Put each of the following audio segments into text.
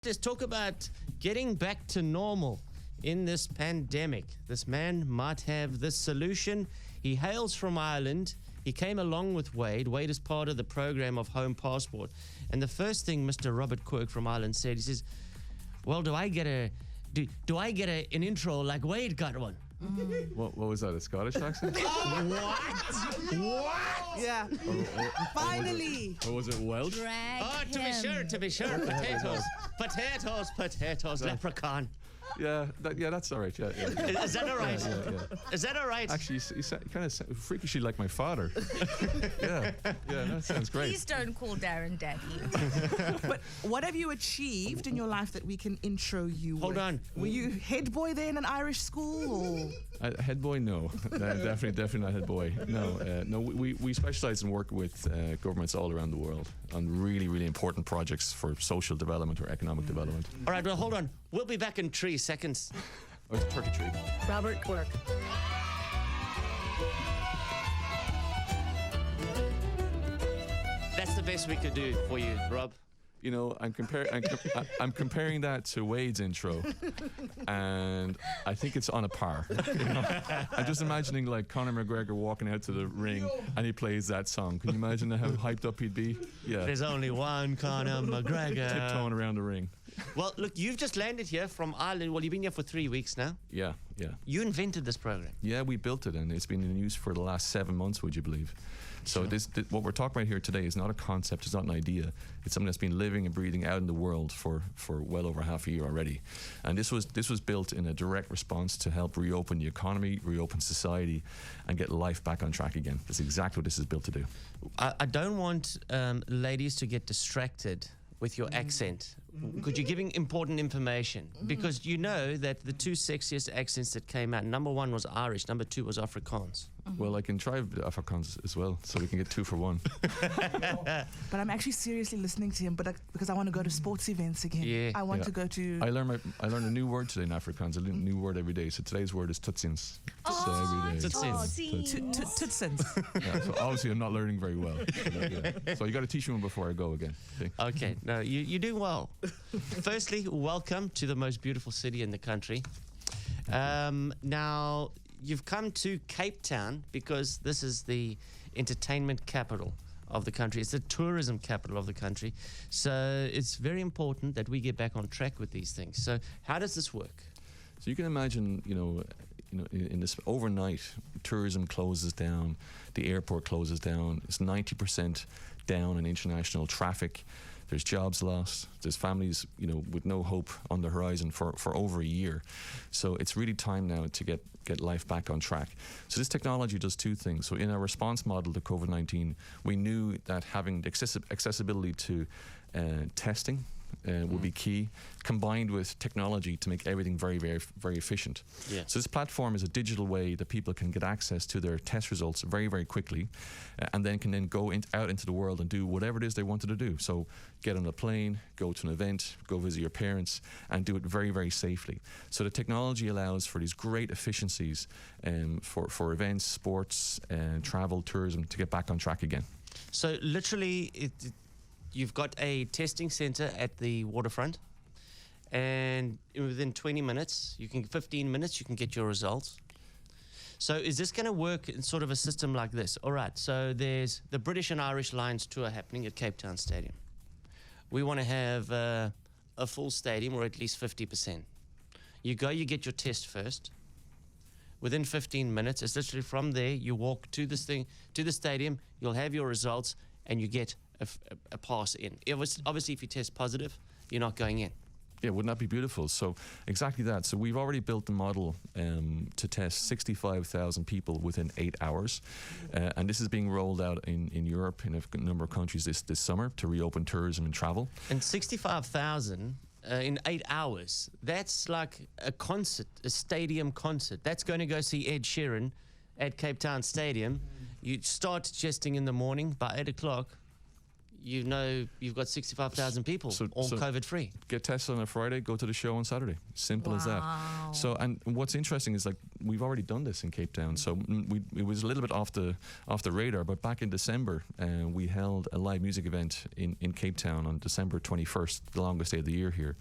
Let's talk about getting back to normal in this pandemic. This man might have this solution. He hails from Ireland. He came along with Wade. Wade is part of the program of Home Passport. And the first thing Mr. Robert Quirke from Ireland said, he says, well, do I get an intro like Wade got one? What was that, a Scottish accent? What? Yeah. Finally. Or was it Welsh? To be sure. Potatoes, leprechaun. Yeah, that's all right. Yeah. Is that all right? Yeah. Is that all right? Actually, you kind of freakishly like my father. Yeah, that sounds great. Please don't call Darren Daddy. But what have you achieved in your life that we can intro you Hold with? on. Were you head boy there in an Irish school? Or? Head boy, no. Definitely not head boy. No. We specialise and work with governments all around the world on really, really important projects for social development or economic development. All right, well, hold on. We'll be back in 3 seconds. Oh, it's turkey tree. Robert Quirke. That's the best we could do for you, Rob. You know, I'm comparing that to Wade's intro, and I think it's on a par. You know? I'm just imagining like Conor McGregor walking out to the ring and he plays that song. Can you imagine how hyped up he'd be? Yeah. There's only one Conor McGregor. Tiptoeing around the ring. Well, look, you've just landed here from Ireland. Well, you've been here for 3 weeks now. Yeah. You invented this program. Yeah, we built it, and it's been in use for the last 7 months, would you believe? So what we're talking about here today is not a concept, it's not an idea. It's something that's been living and breathing out in the world for well over half a year already. And this was built in a direct response to help reopen the economy, reopen society, and get life back on track again. That's exactly what this is built to do. I don't want ladies to get distracted with your accent, because you're giving important information. Because you know that the two sexiest accents that came out, number 1 was Irish, number 2 was Afrikaans. Well, I can try the Afrikaans as well, so we can get 2 for 1. But I'm actually seriously listening to him, because I want to go to sports events again. Yeah. I want to go to. I learned a new word today in Afrikaans. I learned a new word every day. So today's word is tutsins. So every day. Tutsins. Yeah, so obviously I'm not learning very well. Yeah. So you got to teach me one before I go again. Okay, no, you do well. Firstly, welcome to the most beautiful city in the country. Now, you've come to Cape Town because this is the entertainment capital of the country. It's the tourism capital of the country. So it's very important that we get back on track with these things. So how does this work? So you can imagine, in this overnight, tourism closes down, the airport closes down. It's 90% down in international traffic. There's jobs lost. There's families, with no hope on the horizon for over a year. So it's really time now to get life back on track. So this technology does 2 things. So in our response model to COVID-19, we knew that having accessibility to testing would be key, combined with technology to make everything very, very, very efficient. Yeah. So this platform is a digital way that people can get access to their test results very, very quickly, and then can go out into the world and do whatever it is they wanted to do. So get on a plane, go to an event, go visit your parents, and do it very, very safely. So the technology allows for these great efficiencies for events, sports, travel, tourism to get back on track again. So literally, you've got a testing center at the waterfront, and within 20 minutes, 15 minutes, you can get your results. So is this going to work in sort of a system like this? All right, so there's the British and Irish Lions tour happening at Cape Town Stadium. We want to have a full stadium, or at least 50%. You go, you get your test first. Within 15 minutes, it's literally from there, you walk to the stadium, you'll have your results, and you get a pass in. Obviously, if you test positive, you're not going in. Yeah, wouldn't that be beautiful? So exactly that. So we've already built the model to test 65,000 people within 8 hours. And this is being rolled out in Europe, in a number of countries this summer to reopen tourism and travel. And 65,000 in 8 hours, that's like a concert, a stadium concert. That's going to go see Ed Sheeran at Cape Town Stadium. You start testing in the morning. By 8 o'clock, you've got 65,000 people, all COVID free. Get tested on a Friday, go to the show on Saturday. Simple as that. So, and what's interesting is, like, we've already done this in Cape Town. So it was a little bit off the radar, but back in December, we held a live music event in Cape Town on December 21st, the longest day of the year here.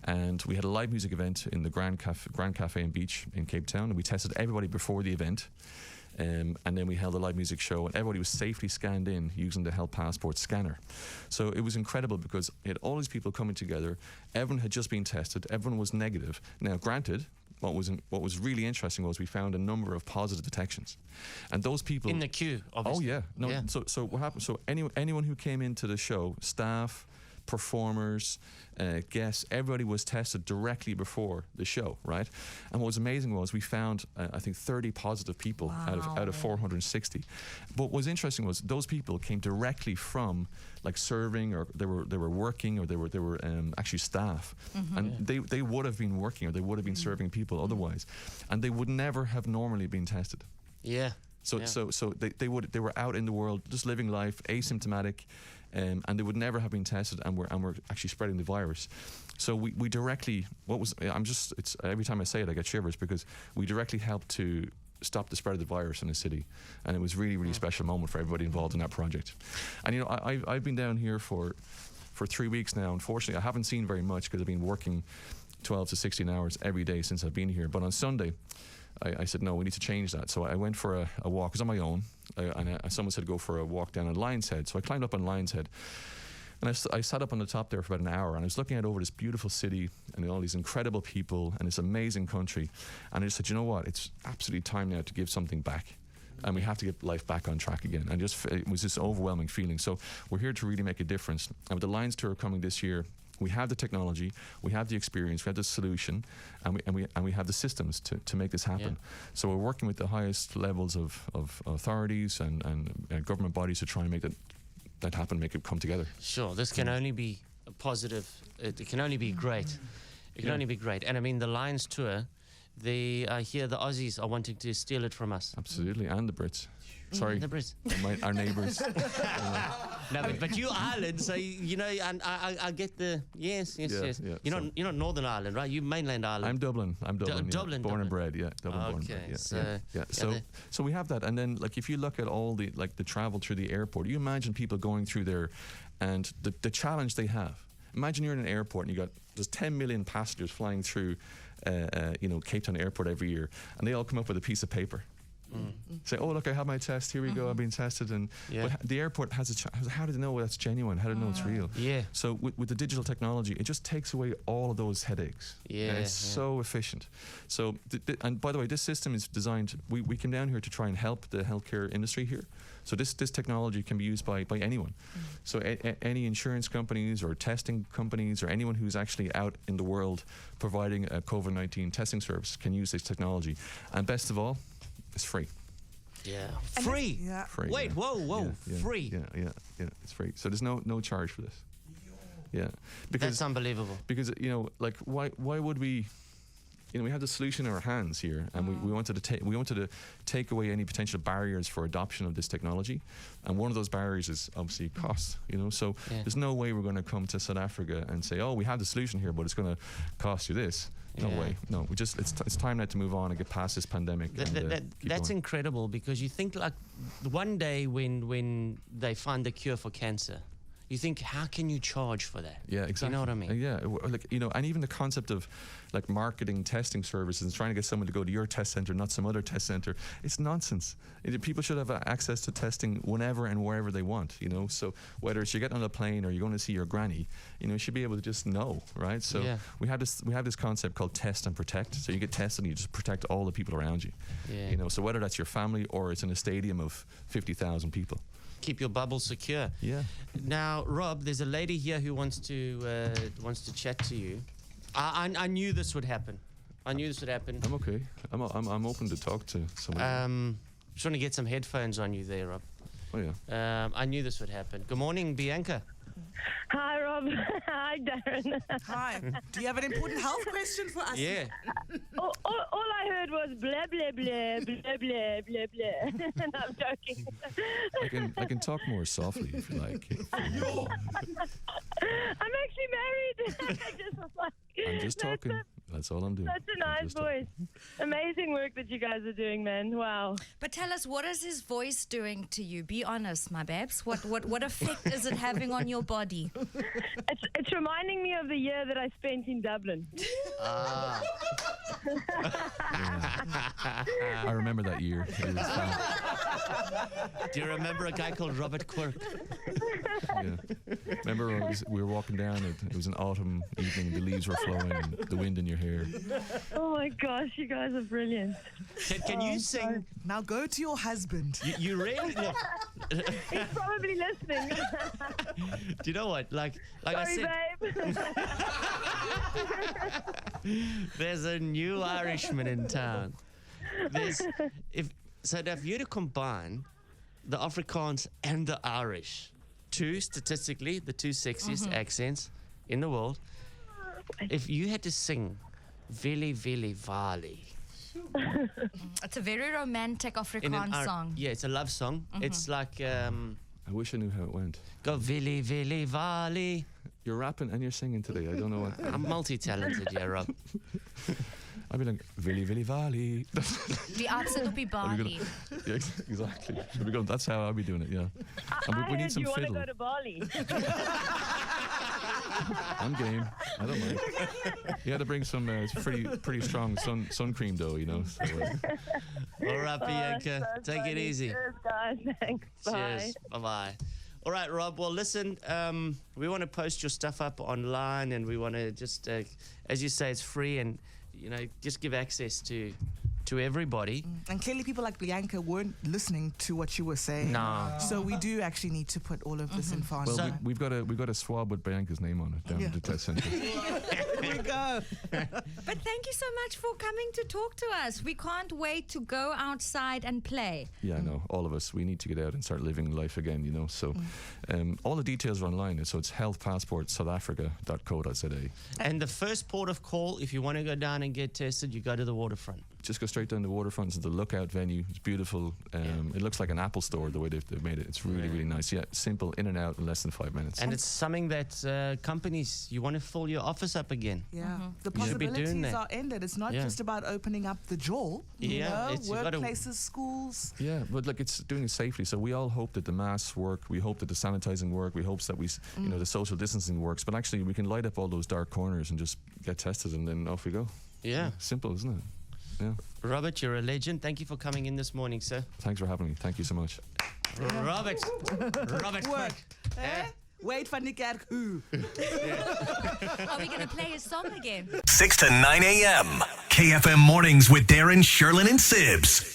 And we had a live music event in the Grand Cafe and Beach in Cape Town, and we tested everybody before the event. And then we held a live music show, and everybody was safely scanned in using the Health Passport scanner. So it was incredible because it had all these people coming together. Everyone had just been tested. Everyone was negative. Now, granted, what was really interesting was we found a number of positive detections, and those people in the queue. Obviously. Oh yeah, no. Yeah. So what happened? So anyone who came into the show, staff, performers, guests, everybody was tested directly before the show, right? And what was amazing was we found I think 30 positive people out of 460. But what was interesting was those people came directly from, like, serving, or they were working, or they were actually staff, and they would have been working, or they would have been serving people otherwise, and they would never have normally been tested. Yeah. So they were out in the world just living life asymptomatic. And they would never have been tested, and we're actually spreading the virus. So we directly, it's every time I say it I get shivers, because we directly helped to stop the spread of the virus in the city, and it was really, really special moment for everybody involved in that project. And I've been down here for 3 weeks now. Unfortunately, I haven't seen very much because I've been working 12 to 16 hours every day since I've been here. But on Sunday, I said, no, we need to change that. So I went for a walk. It was on my own. And someone said go for a walk down on Lion's Head. So I climbed up on Lion's Head. And I sat up on the top there for about an hour. And I was looking out over this beautiful city and all these incredible people and this amazing country. And I just said, you know what? It's absolutely time now to give something back. And we have to get life back on track again. And it was this overwhelming feeling. So we're here to really make a difference. And with the Lions Tour coming this year, we have the technology, we have the experience, we have the solution, and we have the systems to make this happen. Yeah. So we're working with the highest levels of authorities and government bodies to try and make that happen, make it come together. Sure, this can only be a positive. It can only be great. It can only be great. And I mean, the Lions Tour, I hear the Aussies are wanting to steal it from us. Absolutely, and the Brits. Sorry, the Brits. Our neighbours. No, but you Ireland, so and I get the yes. Yeah, you're not Northern Ireland, right? You mainland Ireland. I'm Dublin. Dublin, born and bred. Yeah, Dublin, born and bred. Yeah. So we have that, and then, like, if you look at all the travel through the airport, you imagine people going through there, and the challenge they have. Imagine you're in an airport and there's 10 million passengers flying through, Cape Town Airport every year, and they all come up with a piece of paper. Say, oh, look, I have my test. Here we go. I've been tested. But the airport has how do they know that's genuine? How do they know it's real? Yeah. So with the digital technology, it just takes away all of those headaches. Yeah. And it's so efficient. So, and by the way, this system is designed. We came down here to try and help the healthcare industry here. So this technology can be used by anyone. So any insurance companies or testing companies or anyone who's actually out in the world providing a COVID-19 testing service can use this technology. And best of all, it's free. Yeah. Free? Yeah. Free. Wait, yeah. whoa. Yeah, free? Yeah. It's free. So there's no charge for this. Yeah. That's unbelievable. Because, why would we... we have the solution in our hands here, and we wanted to take away any potential barriers for adoption of this technology, and one of those barriers is obviously cost. So there's no way we're going to come to South Africa and say, oh, we have the solution here, but it's going to cost you this. No way. No, it's time now to move on and get past this pandemic. That's incredible, because you think, like, one day when they find the cure for cancer, you think, how can you charge for that? Yeah, exactly. You know what I mean? Yeah, and even the concept of, like, marketing testing services and trying to get someone to go to your test center, not some other test center, it's nonsense. People should have access to testing whenever and wherever they want. So whether it's you're getting on a plane or you're going to see your granny, you should be able to just know, right? So we have this concept called test and protect. So you get tested and you just protect all the people around you. Yeah. So whether that's your family or it's in a stadium of 50,000 people. Keep your bubble secure. Yeah. Now, Rob, there's a lady here who wants to chat to you. I knew this would happen. I'm okay. I'm open to talk to someone. Just want to get some headphones on you there, Rob. Oh yeah. I knew this would happen. Good morning, Bianca. Hi, Rob. Hi, Darren. Hi. Do you have an important health question for us? Yeah. all I heard was blah, blah, blah, blah, blah, blah, blah. And I'm joking. I can talk more softly if you like. I'm actually married. I'm just talking. That's all I'm doing. Such a nice voice. Amazing work that you guys are doing, man. Wow. But tell us, what is his voice doing to you? Be honest, my babes. What effect is it having on your body? It's reminding me of the year that I spent in Dublin. I remember that year. It was fun. Do you remember a guy called Robert Quirke? Yeah. Remember we were walking down, it was an autumn evening, the leaves were flowing and the wind in your hair. Oh my gosh, you guys are brilliant. Can you sing? Now go to your husband. You really look. He's probably listening. Do you know what? Like I Sorry, said, babe. there's a new Irishman in town. If you were to combine the Afrikaans and the Irish, statistically the two sexiest accents in the world, if you had to sing Vili Vili Vali. It's a very romantic Afrikaans song. Yeah, it's a love song. It's like I wish I knew how it went. go Vili Vili Vali. You're rapping and you're singing today. I don't know what. I'm multi-talented, yeah, Rob. I'd be like, Vili Vili Vali. Die artsen op die Bali. Yeah, exactly. That's how I'll be doing it, yeah. And we need some you want to fiddle. go to Bali. I'm game. I don't mind. You had to bring some pretty strong sun cream though, you know. So, All right, Bianca, So take it funny. easy. Cheers, guys. Thanks. Bye. Cheers. Bye-bye. All right, Rob. Well, listen, we want to post your stuff up online, and we want to just, as you say, it's free, and just give access to everybody. And clearly people like Bianca weren't listening to what you were saying. No. So we do actually need to put all of this info on. well, we've got a swab with Bianca's name on it down at the test centre. Here we go. But thank you so much for coming to talk to us. We can't wait to go outside and play. Yeah, I know. All of us, we need to get out and start living life again, you know. So all the details are online. So it's healthpassportsouthafrica.co.za. And the first port of call, if you want to go down and get tested, you go to the waterfront. Just go straight down the waterfront to the Lookout venue. It's beautiful. It looks like an Apple store the way they've made it. It's really, really nice. Yeah, simple, in and out in less than 5 minutes. And it's something that companies, you want to fill your office up again. Yeah, the You should be doing possibilities that. are ended. It's not Yeah. just about opening up the jaw. You know, it's- you gotta- workplaces, schools. Yeah, but like it's doing it safely. So we all hope that the masks work. We hope that the sanitizing work. We hope that the social distancing works. But actually, we can light up all those dark corners and just get tested, and then off we go. Yeah. Simple, isn't it? Yeah. Robert, you're a legend. Thank you for coming in this morning, sir. Thanks for having me. Thank you so much. Robert. Robert Work. Quirke. Eh? Wait van die kerk. Ooh. Are we going to play his song again? 6 to 9 a.m. KFM Mornings with Darren, Sherlin, and Sibs.